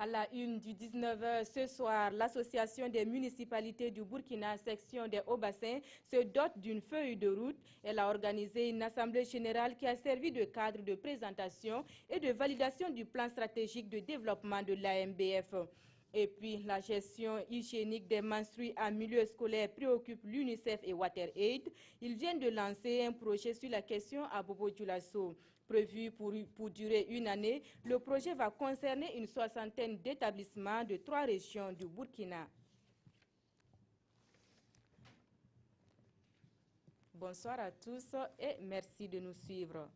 À la une du 19h ce soir, l'association des municipalités du Burkina, section des Hauts-Bassins, se dote d'une feuille de route. Elle a organisé une assemblée générale qui a servi de cadre de présentation et de validation du plan stratégique de développement de l'AMBF. Et puis, la gestion hygiénique des menstrues en milieu scolaire préoccupe l'UNICEF et WaterAid. Ils viennent de lancer un projet sur la question à Bobo-Dioulasso. Prévu pour durer une année, le projet va concerner une soixantaine d'établissements de 3 régions du Burkina. Bonsoir à tous et merci de nous suivre.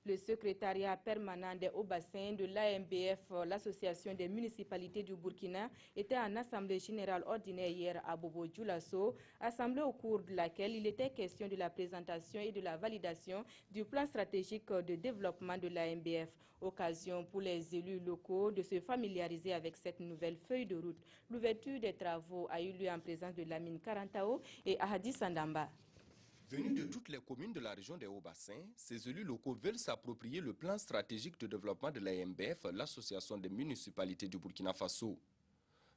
Le secrétariat permanent des Hauts-Bassins de l'AMBF, l'association des municipalités du Burkina, était en assemblée générale ordinaire hier à Bobo-Dioulasso, assemblée au cours de laquelle il était question de la présentation et de la validation du plan stratégique de développement de l'AMBF. Occasion pour les élus locaux de se familiariser avec cette nouvelle feuille de route. L'ouverture des travaux a eu lieu en présence de Lamine Karantao et Ahadi Sandamba. Venus de toutes les communes de la région des Hauts-Bassins, ces élus locaux veulent s'approprier le plan stratégique de développement de l'AMBF, l'association des municipalités du Burkina Faso.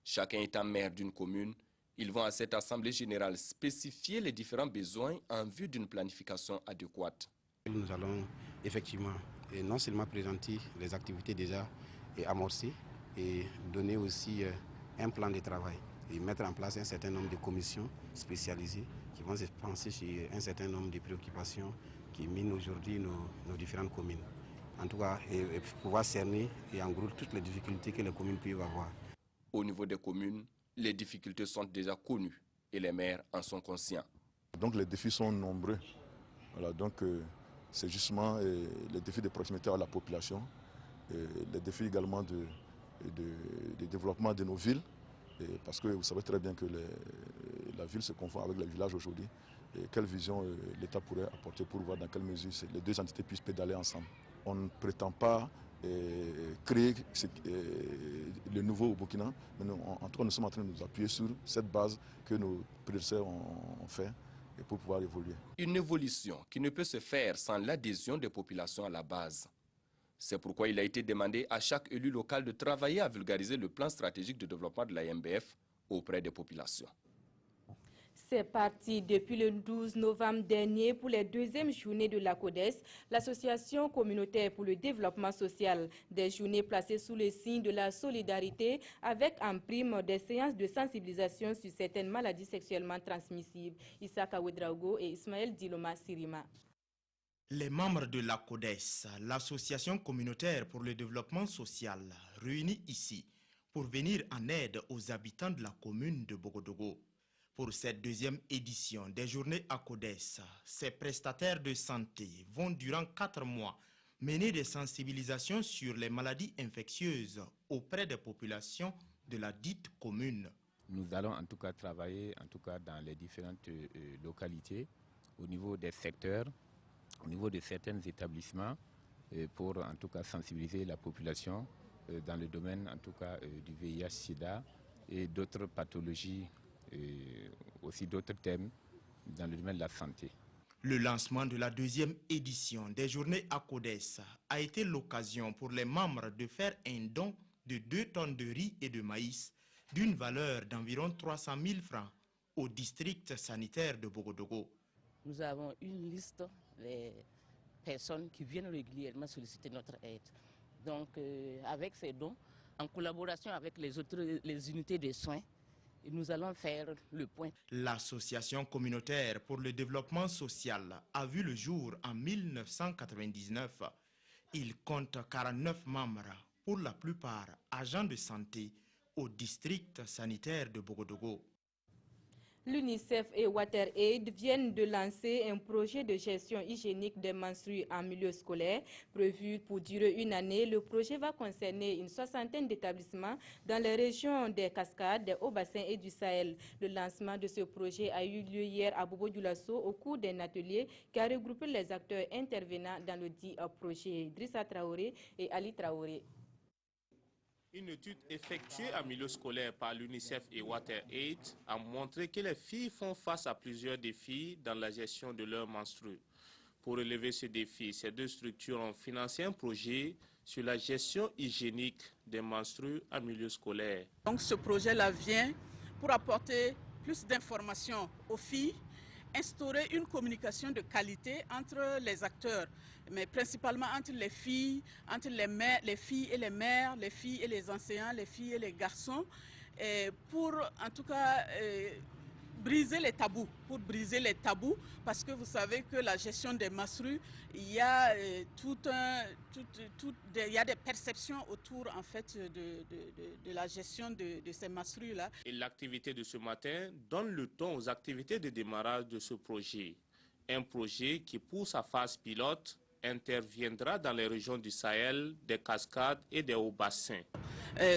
Chacun étant maire d'une commune, ils vont à cette assemblée générale spécifier les différents besoins en vue d'une planification adéquate. Nous allons effectivement non seulement présenter les activités déjà amorcées et donner aussi un plan de travail et mettre en place un certain nombre de commissions spécialisées qui vont se pencher sur un certain nombre de préoccupations qui minent aujourd'hui nos différentes communes. En tout cas, et pouvoir cerner et en gros toutes les difficultés que les communes peuvent avoir. Au niveau des communes, les difficultés sont déjà connues et les maires en sont conscients. Donc les défis sont nombreux. Voilà, donc c'est justement les défis de proximité à la population, les défis également de développement de nos villes. Parce que vous savez très bien que la ville se confond avec les villages aujourd'hui. Quelle vision l'État pourrait apporter pour voir dans quelle mesure les deux entités puissent pédaler ensemble. On ne prétend pas créer le nouveau au Burkina, mais en tout cas nous sommes en train de nous appuyer sur cette base que nos prédécesseurs ont fait pour pouvoir évoluer. Une évolution qui ne peut se faire sans l'adhésion des populations à la base. C'est pourquoi il a été demandé à chaque élu local de travailler à vulgariser le plan stratégique de développement de l'AMBF auprès des populations. C'est parti depuis le 12 novembre dernier pour les deuxièmes journées de la CODES, l'association communautaire pour le développement social. Des journées placées sous le signe de la solidarité avec en prime des séances de sensibilisation sur certaines maladies sexuellement transmissibles. Issaka Ouedraogo et Ismaël Diloma Sirima. Les membres de la CODES, l'association communautaire pour le développement social, réunis ici pour venir en aide aux habitants de la commune de Bogodogo. Pour cette deuxième édition des journées à CODES, ces prestataires de santé vont durant 4 mois mener des sensibilisations sur les maladies infectieuses auprès des populations de la dite commune. Nous allons en tout cas travailler dans les différentes localités au niveau des secteurs, au niveau de certains établissements pour en tout cas sensibiliser la population dans le domaine en tout cas du VIH-Sida et d'autres pathologies, aussi d'autres thèmes dans le domaine de la santé. Le lancement de la deuxième édition des journées à CODES a été l'occasion pour les membres de faire un don de 2 tonnes de riz et de maïs d'une valeur d'environ 300 000 francs au district sanitaire de Bogodogo. Nous avons une liste des personnes qui viennent régulièrement solliciter notre aide. Donc avec ces dons, en collaboration avec les unités de soins, nous allons faire le point. L'association communautaire pour le développement social a vu le jour en 1999. Il compte 49 membres, pour la plupart agents de santé au district sanitaire de Bogodogo. L'UNICEF et WaterAid viennent de lancer un projet de gestion hygiénique des menstrues en milieu scolaire. Prévu pour durer une année, le projet va concerner une soixantaine d'établissements dans les régions des Cascades, des Hauts-Bassins et du Sahel. Le lancement de ce projet a eu lieu hier à Bobo-Dioulasso au cours d'un atelier qui a regroupé les acteurs intervenants dans le dit projet. Idrissa Traoré et Ali Traoré. Une étude effectuée en milieu scolaire par l'UNICEF et WaterAid a montré que les filles font face à plusieurs défis dans la gestion de leurs menstrues. Pour relever ce défi, ces deux structures ont financé un projet sur la gestion hygiénique des menstrues en milieu scolaire. Donc ce projet-là vient pour apporter plus d'informations aux filles, instaurer une communication de qualité entre les acteurs, mais principalement entre les filles, entre les filles et les mères, les filles et les enseignants, les filles et les garçons, et pour en tout cas briser les tabous, parce que vous savez que la gestion des menstrues, il y a il y a des perceptions autour en fait de la gestion de ces menstrues là. Et l'activité de ce matin donne le ton aux activités de démarrage de ce projet. Un projet qui, pour sa phase pilote, interviendra dans les régions du Sahel, des Cascades et des Hauts-Bassins.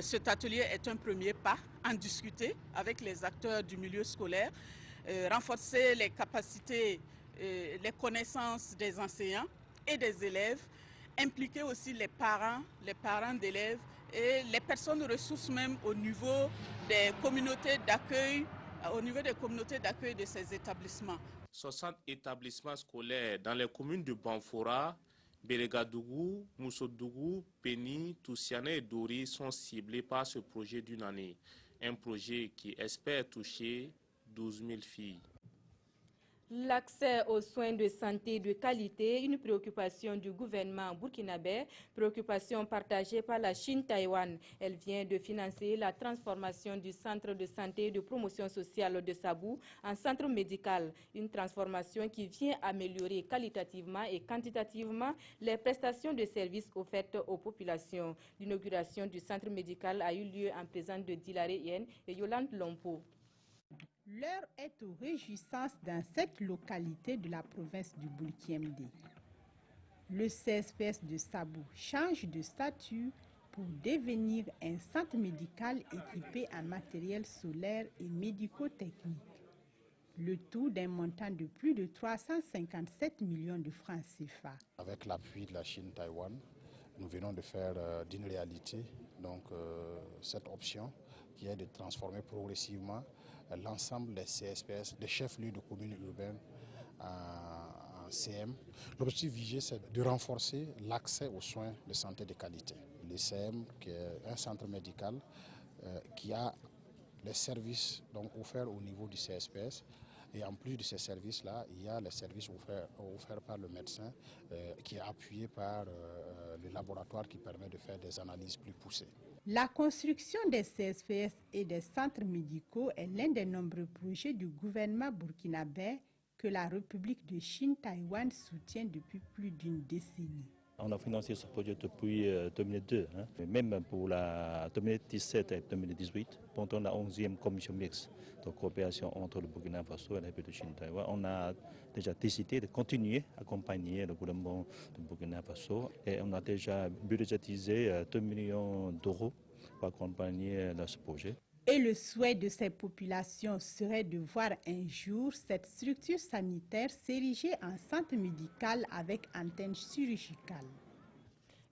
Cet atelier est un premier pas, en discuter avec les acteurs du milieu scolaire, renforcer les capacités, les connaissances des enseignants et des élèves, impliquer aussi les parents d'élèves et les personnes ressources même au niveau des communautés d'accueil, de ces établissements. 60 établissements scolaires dans les communes de Banfora, Bérégadougou, Moussodougou, Péni, Toussiané et Dori sont ciblés par ce projet d'une année. Un projet qui espère toucher 12 000 filles. L'accès aux soins de santé de qualité, une préoccupation du gouvernement burkinabé, préoccupation partagée par la Chine-Taïwan. Elle vient de financer la transformation du centre de santé et de promotion sociale de Sabou en centre médical. Une transformation qui vient améliorer qualitativement et quantitativement les prestations de services offertes aux populations. L'inauguration du centre médical a eu lieu en présence de Dilaré Yen et Yolande Lompo. L'heure est aux réjouissances dans cette localité de la province du Bulkiemdi. Le CSPS de Sabou change de statut pour devenir un centre médical équipé en matériel solaire et médico-technique. Le tout d'un montant de plus de 357 millions de francs CFA. Avec l'appui de la Chine-Taïwan, nous venons de faire d'une réalité cette option qui est de transformer progressivement l'ensemble des CSPS, des chefs-lieux de communes urbaines en CM. L'objectif visé, c'est de renforcer l'accès aux soins de santé de qualité. Le CM, qui est un centre médical qui a les services offerts au niveau du CSPS. Et en plus de ces services-là, il y a les services offerts par le médecin qui est appuyé par le laboratoire qui permet de faire des analyses plus poussées. La construction des CSPS et des centres médicaux est l'un des nombreux projets du gouvernement burkinabé que la République de Chine-Taïwan soutient depuis plus d'une décennie. On a financé ce projet depuis 2002, même pour la 2017 et 2018, pendant la 11e commission mixte de coopération entre le Burkina Faso et la République de Chine-Taïwan. On a déjà décidé de continuer à accompagner le gouvernement du Burkina Faso et on a déjà budgétisé 2 millions d'euros pour accompagner ce projet. Et le souhait de ces populations serait de voir un jour cette structure sanitaire s'ériger en centre médical avec antenne chirurgicale.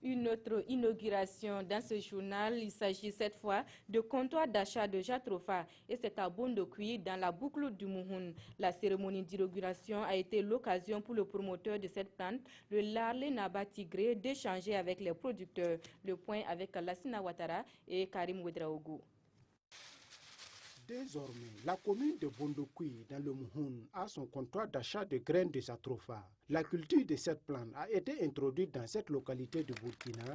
Une autre inauguration dans ce journal, il s'agit cette fois de comptoir d'achat de Jatrofa et c'est à Bondokui dans la boucle du Mouhoun. La cérémonie d'inauguration a été l'occasion pour le promoteur de cette plante, le Larlé Naba Tigré, d'échanger avec les producteurs. Le point avec Lassina Ouattara et Karim Ouedraogo. Désormais, la commune de Bondokui, dans le Mouhoun, a son comptoir d'achat de graines de Jatrofa. La culture de cette plante a été introduite dans cette localité de Burkina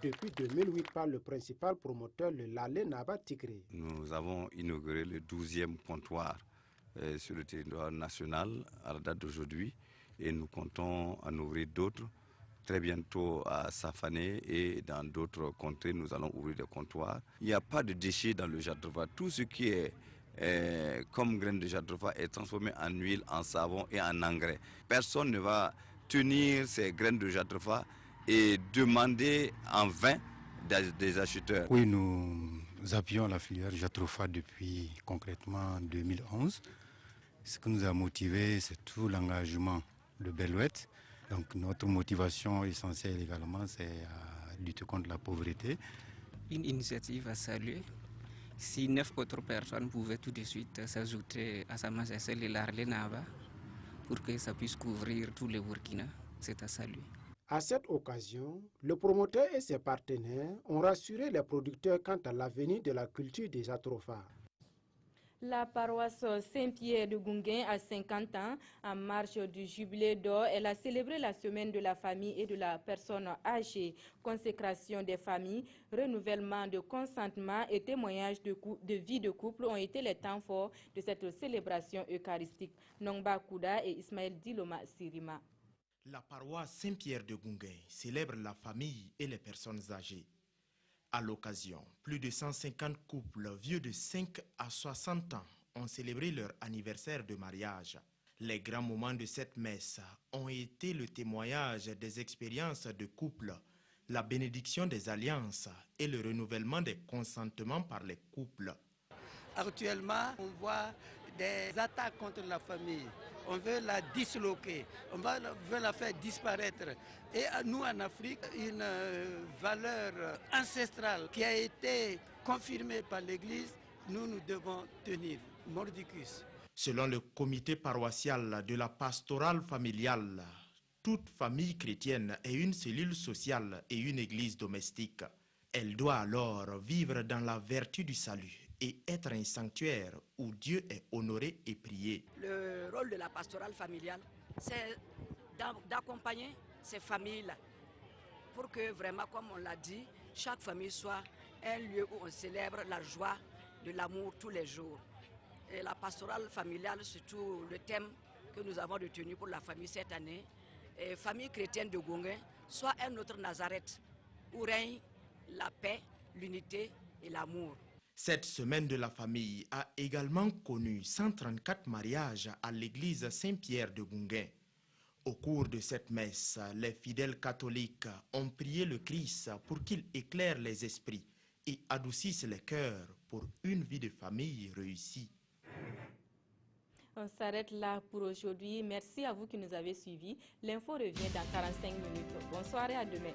depuis 2008 par le principal promoteur, le Larlé Naba Tigré. Nous avons inauguré le 12e comptoir sur le territoire national à la date d'aujourd'hui et nous comptons en ouvrir d'autres. Très bientôt à Safané et dans d'autres contrées, nous allons ouvrir des comptoirs. Il n'y a pas de déchets dans le Jatrofa. Tout ce qui est comme graines de Jatrofa est transformé en huile, en savon et en engrais. Personne ne va tenir ces graines de Jatrofa et demander en vain des acheteurs. Oui, nous appuyons la filière Jatrofa depuis concrètement 2011. Ce qui nous a motivés, c'est tout l'engagement de Bellouette. Donc notre motivation essentielle également, c'est à lutter contre la pauvreté. Une initiative à saluer. Si 9 autres personnes pouvaient tout de suite s'ajouter à sa majesté le Larlé Naba pour que ça puisse couvrir tout le Burkina, c'est à saluer. À cette occasion, le promoteur et ses partenaires ont rassuré les producteurs quant à l'avenir de la culture des atrophares. La paroisse Saint-Pierre de Gounguin a 50 ans. En marge du jubilé d'or, elle a célébré la semaine de la famille et de la personne âgée. Consécration des familles, renouvellement de consentement et témoignage de vie de couple ont été les temps forts de cette célébration eucharistique. Nongba Kouda et Ismaël Diloma Sirima. La paroisse Saint-Pierre de Gounguin célèbre la famille et les personnes âgées. À l'occasion, plus de 150 couples vieux de 5 à 60 ans ont célébré leur anniversaire de mariage. Les grands moments de cette messe ont été le témoignage des expériences de couple, la bénédiction des alliances et le renouvellement des consentements par les couples. Actuellement, on voit des attaques contre la famille. On veut la disloquer, on veut la faire disparaître. Et nous, en Afrique, une valeur ancestrale qui a été confirmée par l'Église, nous devons tenir, mordicus. Selon le comité paroissial de la pastorale familiale, toute famille chrétienne est une cellule sociale et une église domestique. Elle doit alors vivre dans la vertu du salut et être un sanctuaire où Dieu est honoré et prié. Le rôle de la pastorale familiale, c'est d'accompagner ces familles-là pour que vraiment, comme on l'a dit, chaque famille soit un lieu où on célèbre la joie de l'amour tous les jours. Et la pastorale familiale, surtout le thème que nous avons retenu pour la famille cette année, et famille chrétienne de Gounguin, soit un autre Nazareth où règne la paix, l'unité et l'amour. Cette semaine de la famille a également connu 134 mariages à l'église Saint-Pierre de Gounguin. Au cours de cette messe, les fidèles catholiques ont prié le Christ pour qu'il éclaire les esprits et adoucisse les cœurs pour une vie de famille réussie. On s'arrête là pour aujourd'hui. Merci à vous qui nous avez suivis. L'info revient dans 45 minutes. Bonsoir et à demain.